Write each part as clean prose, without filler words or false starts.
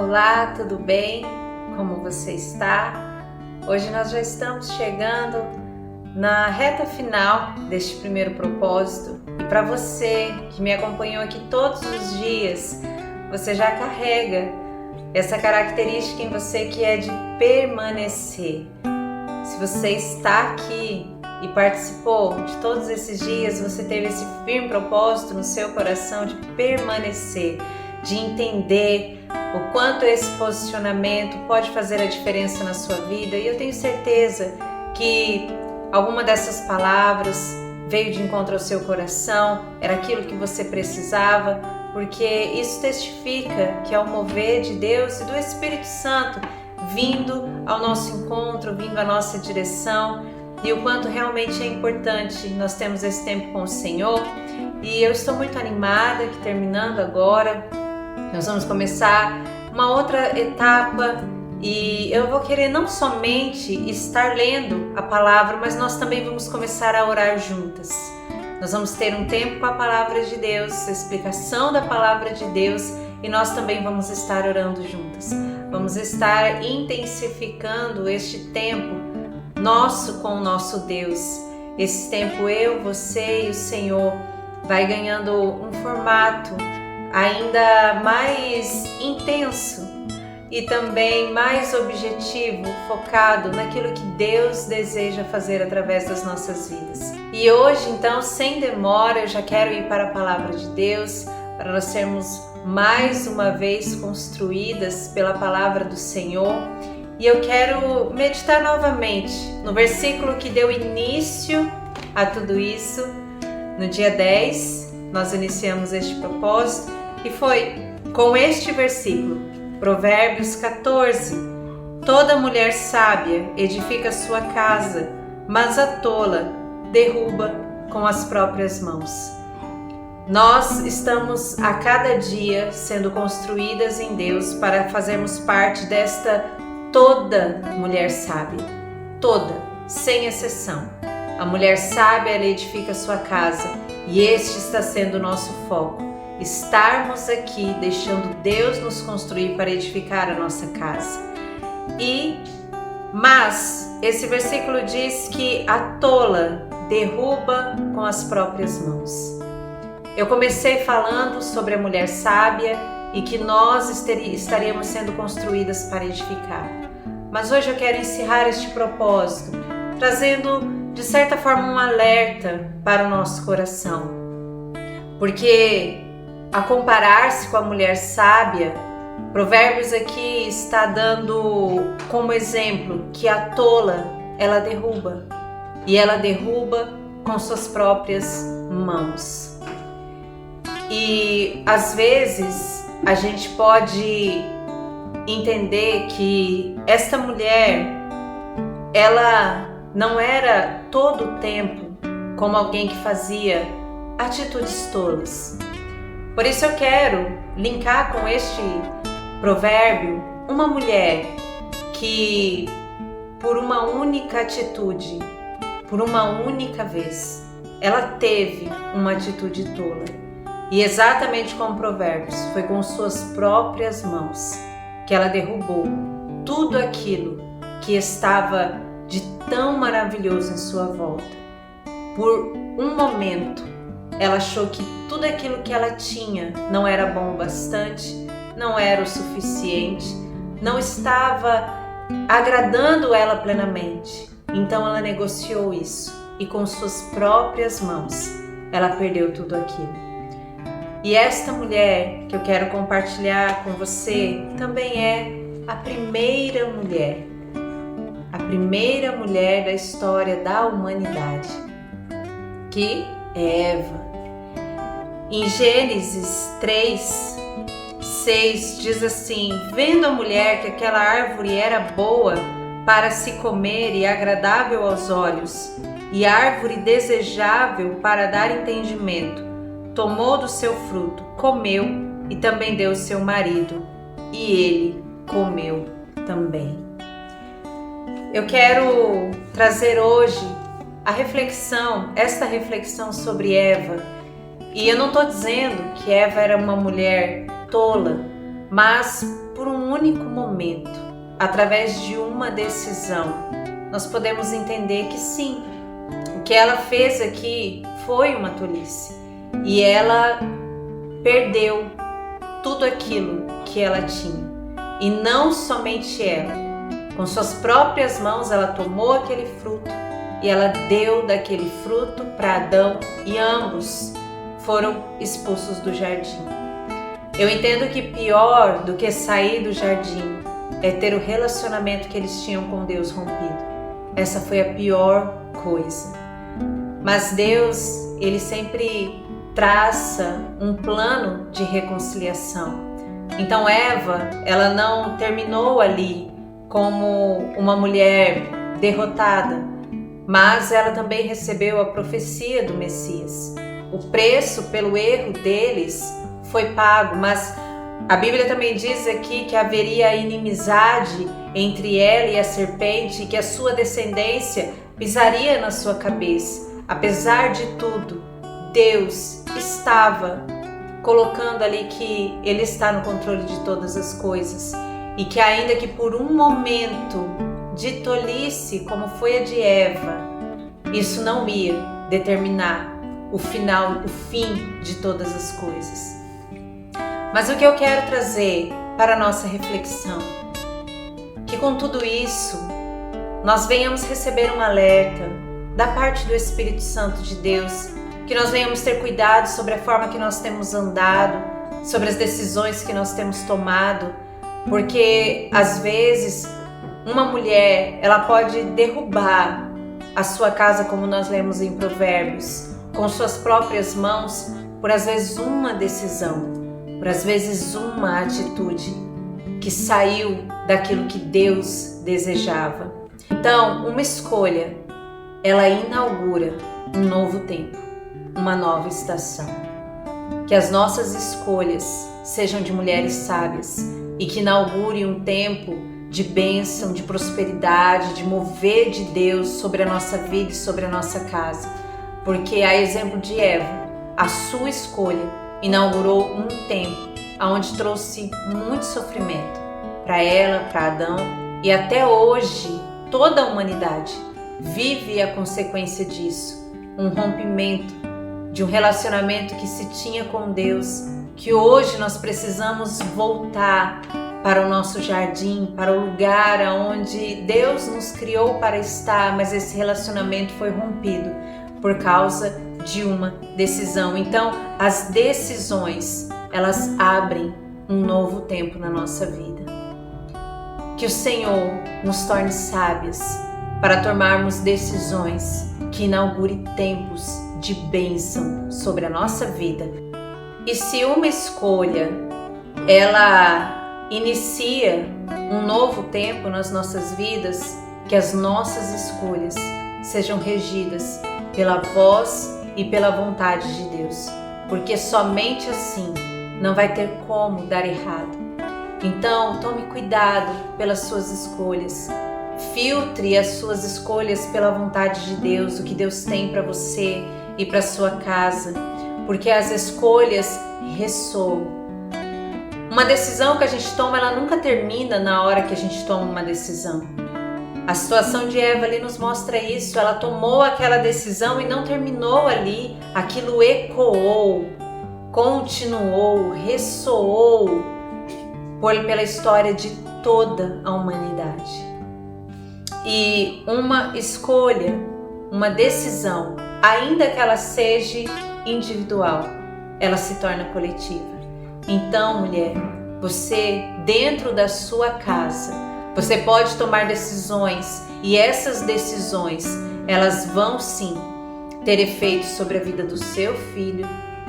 Olá, tudo bem? Como você está? Hoje nós já estamos chegando na reta final deste primeiro propósito e para você que me acompanhou aqui todos os dias, você já carrega essa característica em você que é de permanecer. Se você está aqui e participou de todos esses dias, você teve esse firme propósito no seu coração de permanecer, de entender o quanto esse posicionamento pode fazer a diferença na sua vida. E eu tenho certeza que alguma dessas palavras veio de encontro ao seu coração, era aquilo que você precisava, porque isso testifica que é o mover de Deus e do Espírito Santo vindo ao nosso encontro, vindo à nossa direção, e o quanto realmente é importante nós termos esse tempo com o Senhor. E eu estou muito animada que terminando agora, nós vamos começar uma outra etapa e eu vou querer não somente estar lendo a palavra, mas nós também vamos começar a orar juntas. Nós vamos ter um tempo com a palavra de Deus, a explicação da palavra de Deus, e nós também vamos estar orando juntas. Vamos estar intensificando este tempo nosso com o nosso Deus. Esse tempo eu, você e o Senhor vai ganhando um formato ainda mais intenso e também mais objetivo, focado naquilo que Deus deseja fazer através das nossas vidas. E hoje, então, sem demora, eu já quero ir para a palavra de Deus, para nós sermos mais uma vez construídas pela palavra do Senhor. E eu quero meditar novamente no versículo que deu início a tudo isso. No dia 10, nós iniciamos este propósito e foi com este versículo, Provérbios 14. Toda mulher sábia edifica sua casa, mas a tola derruba com as próprias mãos. Nós estamos a cada dia sendo construídas em Deus para fazermos parte desta toda mulher sábia, toda, sem exceção. A mulher sábia, ela edifica sua casa e este está sendo o nosso foco. Estarmos aqui deixando Deus nos construir para edificar a nossa casa. Mas esse versículo diz que a tola derruba com as próprias mãos. Eu comecei falando sobre a mulher sábia e que nós estaríamos sendo construídas para edificar. Mas hoje eu quero encerrar este propósito trazendo de certa forma um alerta para o nosso coração. Porque a comparar-se com a mulher sábia, Provérbios aqui está dando como exemplo que a tola, ela derruba. E ela derruba com suas próprias mãos. E às vezes a gente pode entender que esta mulher, ela não era todo o tempo como alguém que fazia atitudes tolas. Por isso eu quero linkar com este provérbio uma mulher que por uma única atitude, por uma única vez, ela teve uma atitude tola. E exatamente como Provérbios, foi com suas próprias mãos que ela derrubou tudo aquilo que estava de tão maravilhoso em sua volta. Por um momento, ela achou que tudo aquilo que ela tinha não era bom o bastante, não era o suficiente, não estava agradando ela plenamente. Então ela negociou isso e com suas próprias mãos ela perdeu tudo aquilo. E esta mulher que eu quero compartilhar com você também é a primeira mulher da história da humanidade, que é Eva. Em Gênesis 3, 6 diz assim: vendo a mulher que aquela árvore era boa para se comer e agradável aos olhos, e árvore desejável para dar entendimento, tomou do seu fruto, comeu e também deu ao seu marido, e ele comeu também. Eu quero trazer hoje esta reflexão sobre Eva. E eu não estou dizendo que Eva era uma mulher tola, mas por um único momento, através de uma decisão, nós podemos entender que sim, o que ela fez aqui foi uma tolice e ela perdeu tudo aquilo que ela tinha. E não somente ela, com suas próprias mãos ela tomou aquele fruto e ela deu daquele fruto para Adão e ambos foram expulsos do jardim. Eu entendo que pior do que sair do jardim é ter o relacionamento que eles tinham com Deus rompido. Essa foi a pior coisa. Mas Deus, Ele sempre traça um plano de reconciliação. Então Eva, ela não terminou ali como uma mulher derrotada, mas ela também recebeu a profecia do Messias. O preço pelo erro deles foi pago, mas a Bíblia também diz aqui que haveria inimizade entre ela e a serpente e que a sua descendência pisaria na sua cabeça. Apesar de tudo, Deus estava colocando ali que Ele está no controle de todas as coisas e que ainda que por um momento de tolice, como foi a de Eva, isso não ia determinar o final, o fim de todas as coisas. Mas o que eu quero trazer para a nossa reflexão, que com tudo isso, nós venhamos receber um alerta da parte do Espírito Santo de Deus, que nós venhamos ter cuidado sobre a forma que nós temos andado, sobre as decisões que nós temos tomado, porque às vezes uma mulher, ela pode derrubar a sua casa, como nós lemos em Provérbios, com suas próprias mãos, por às vezes uma decisão, por às vezes uma atitude que saiu daquilo que Deus desejava. Então, uma escolha, ela inaugura um novo tempo, uma nova estação. Que as nossas escolhas sejam de mulheres sábias e que inaugure um tempo de bênção, de prosperidade, de mover de Deus sobre a nossa vida e sobre a nossa casa. Porque, a exemplo de Eva, a sua escolha inaugurou um tempo onde trouxe muito sofrimento para ela, para Adão, e até hoje toda a humanidade vive a consequência disso, um rompimento de um relacionamento que se tinha com Deus, que hoje nós precisamos voltar para o nosso jardim, para o lugar onde Deus nos criou para estar, mas esse relacionamento foi rompido por causa de uma decisão. Então, as decisões, elas abrem um novo tempo na nossa vida. Que o Senhor nos torne sábias para tomarmos decisões que inaugurem tempos de bênção sobre a nossa vida. E se uma escolha, ela inicia um novo tempo nas nossas vidas, que as nossas escolhas sejam regidas pela voz e pela vontade de Deus, porque somente assim não vai ter como dar errado. Então, tome cuidado pelas suas escolhas, filtre as suas escolhas pela vontade de Deus, o que Deus tem para você e para sua casa, porque as escolhas ressoam. Uma decisão que a gente toma, ela nunca termina na hora que a gente toma uma decisão. A situação de Eva ali nos mostra isso. Ela tomou aquela decisão e não terminou ali. Aquilo ecoou, continuou, ressoou pela história de toda a humanidade. E uma escolha, uma decisão, ainda que ela seja individual, ela se torna coletiva. Então, mulher, você dentro da sua casa, você pode tomar decisões e essas decisões, elas vão sim ter efeito sobre a vida do seu filho,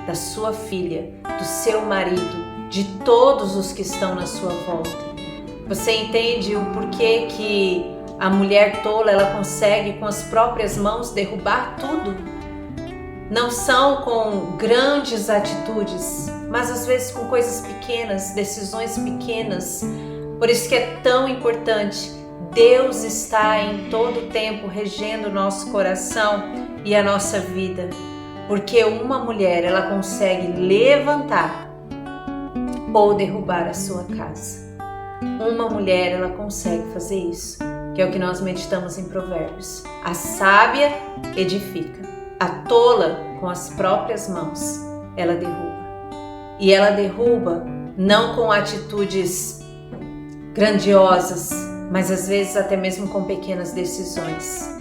da sua filha, do seu marido, de todos os que estão na sua volta. Você entende o porquê que a mulher tola, ela consegue com as próprias mãos derrubar tudo? Não são com grandes atitudes, mas às vezes com coisas pequenas, decisões pequenas. Por isso que é tão importante, Deus está em todo o tempo regendo o nosso coração e a nossa vida. Porque uma mulher, ela consegue levantar ou derrubar a sua casa. Uma mulher, ela consegue fazer isso, que é o que nós meditamos em Provérbios. A sábia edifica, a tola com as próprias mãos, ela derruba. E ela derruba não com atitudes grandiosas, mas às vezes até mesmo com pequenas decisões.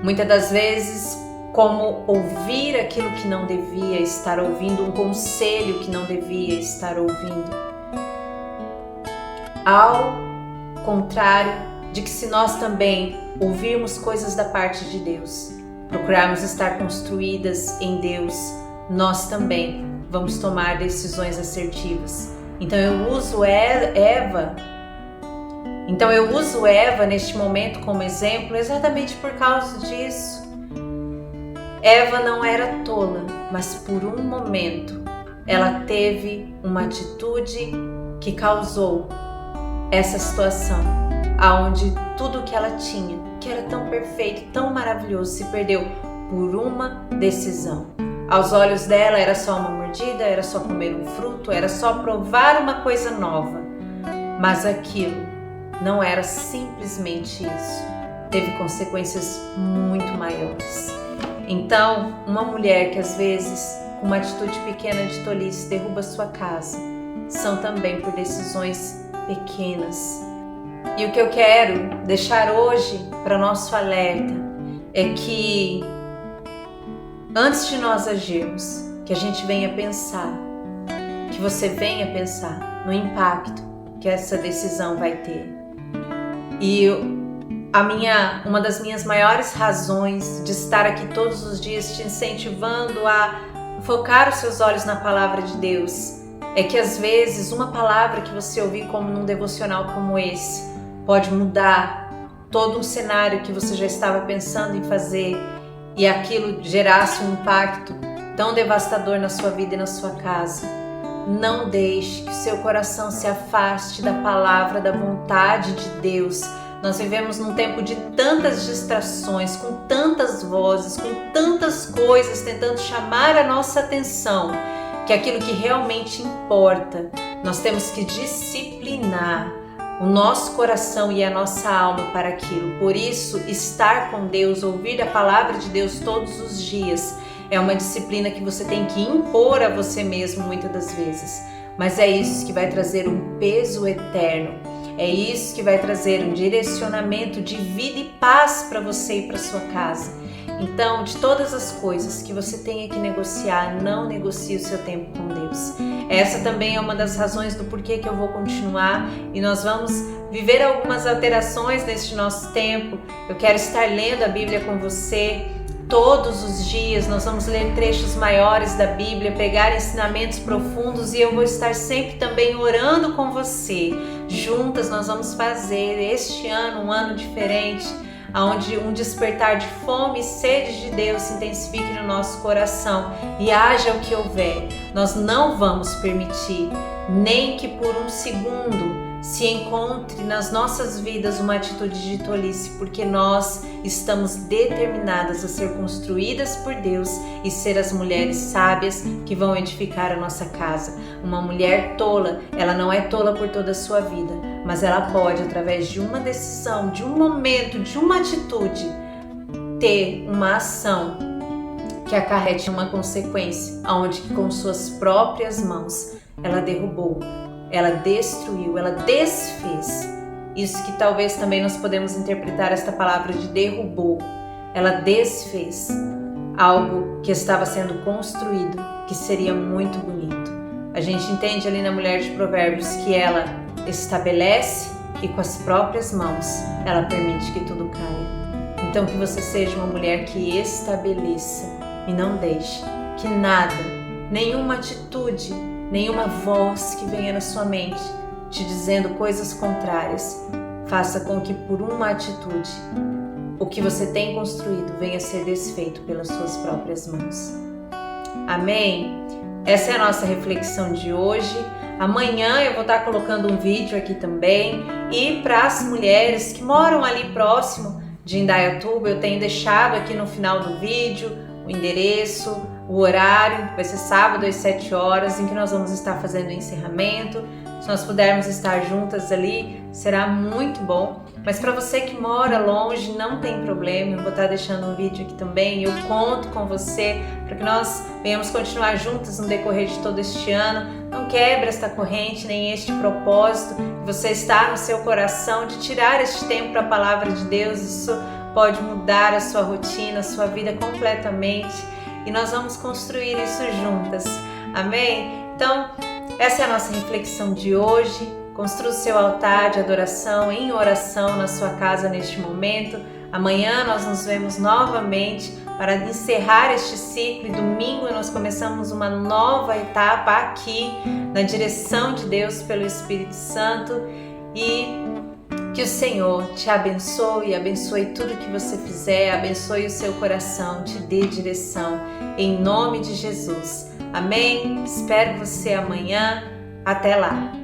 Muitas das vezes, como ouvir aquilo que não devia estar ouvindo, um conselho que não devia estar ouvindo. Ao contrário de que se nós também ouvirmos coisas da parte de Deus, procurarmos estar construídas em Deus, nós também vamos tomar decisões assertivas. Então eu uso Eva neste momento como exemplo exatamente por causa disso. Eva não era tola, mas por um momento ela teve uma atitude que causou essa situação, aonde tudo que ela tinha, que era tão perfeito, tão maravilhoso, se perdeu por uma decisão. Aos olhos dela era só uma mordida, era só comer um fruto, era só provar uma coisa nova. Mas aquilo não era simplesmente isso. Teve consequências muito maiores. Então, uma mulher que às vezes, com uma atitude pequena de tolice, derruba sua casa, são também por decisões pequenas. E o que eu quero deixar hoje para nosso alerta é que antes de nós agirmos, que a gente venha pensar, que você venha pensar no impacto que essa decisão vai ter. E uma das minhas maiores razões de estar aqui todos os dias te incentivando a focar os seus olhos na palavra de Deus é que às vezes uma palavra que você ouvir como num devocional como esse pode mudar todo um cenário que você já estava pensando em fazer e aquilo gerasse um impacto tão devastador na sua vida e na sua casa. Não deixe que o seu coração se afaste da palavra, da vontade de Deus. Nós vivemos num tempo de tantas distrações, com tantas vozes, com tantas coisas tentando chamar a nossa atenção, que aquilo que realmente importa, nós temos que disciplinar o nosso coração e a nossa alma para aquilo. Por isso, estar com Deus, ouvir a palavra de Deus todos os dias, é uma disciplina que você tem que impor a você mesmo muitas das vezes. Mas é isso que vai trazer um peso eterno. É isso que vai trazer um direcionamento de vida e paz para você e para sua casa. Então, de todas as coisas que você tenha que negociar, não negocie o seu tempo com Deus. Essa também é uma das razões do porquê que eu vou continuar e nós vamos viver algumas alterações neste nosso tempo. Eu quero estar lendo a Bíblia com você todos os dias. Nós vamos ler trechos maiores da Bíblia, pegar ensinamentos profundos e eu vou estar sempre também orando com você. Juntas nós vamos fazer este ano um ano diferente, onde um despertar de fome e sede de Deus se intensifique no nosso coração e haja o que houver. Nós não vamos permitir nem que por um segundo se encontre nas nossas vidas uma atitude de tolice, porque nós estamos determinadas a ser construídas por Deus e ser as mulheres sábias que vão edificar a nossa casa. Uma mulher tola, ela não é tola por toda a sua vida, mas ela pode, através de uma decisão, de um momento, de uma atitude, ter uma ação que acarrete uma consequência, onde com suas próprias mãos ela derrubou, ela destruiu, ela desfez. Isso que talvez também nós podemos interpretar esta palavra de derrubou. Ela desfez algo que estava sendo construído, que seria muito bonito. A gente entende ali na mulher de Provérbios que ela estabelece e com as próprias mãos ela permite que tudo caia. Então que você seja uma mulher que estabeleça e não deixe que nada, nenhuma atitude, nenhuma voz que venha na sua mente te dizendo coisas contrárias faça com que por uma atitude o que você tem construído venha a ser desfeito pelas suas próprias mãos. Amém? Essa é a nossa reflexão de hoje. Amanhã eu vou estar colocando um vídeo aqui também. E para as mulheres que moram ali próximo de Indaiatuba, eu tenho deixado aqui no final do vídeo o endereço, o horário, vai ser sábado às 7 horas, em que nós vamos estar fazendo o encerramento. Se nós pudermos estar juntas ali, será muito bom. Mas para você que mora longe, não tem problema, eu vou estar deixando um vídeo aqui também. Eu conto com você para que nós venhamos continuar juntas no decorrer de todo este ano. Não quebre esta corrente, nem este propósito que você está no seu coração de tirar este tempo para a palavra de Deus. Isso pode mudar a sua rotina, a sua vida completamente. E nós vamos construir isso juntas. Amém? Então, essa é a nossa reflexão de hoje. Construa o seu altar de adoração em oração na sua casa neste momento. Amanhã nós nos vemos novamente para encerrar este ciclo e domingo nós começamos uma nova etapa aqui na direção de Deus pelo Espírito Santo. E que o Senhor te abençoe, abençoe tudo que você fizer, abençoe o seu coração, te dê direção, em nome de Jesus. Amém? Espero você amanhã. Até lá!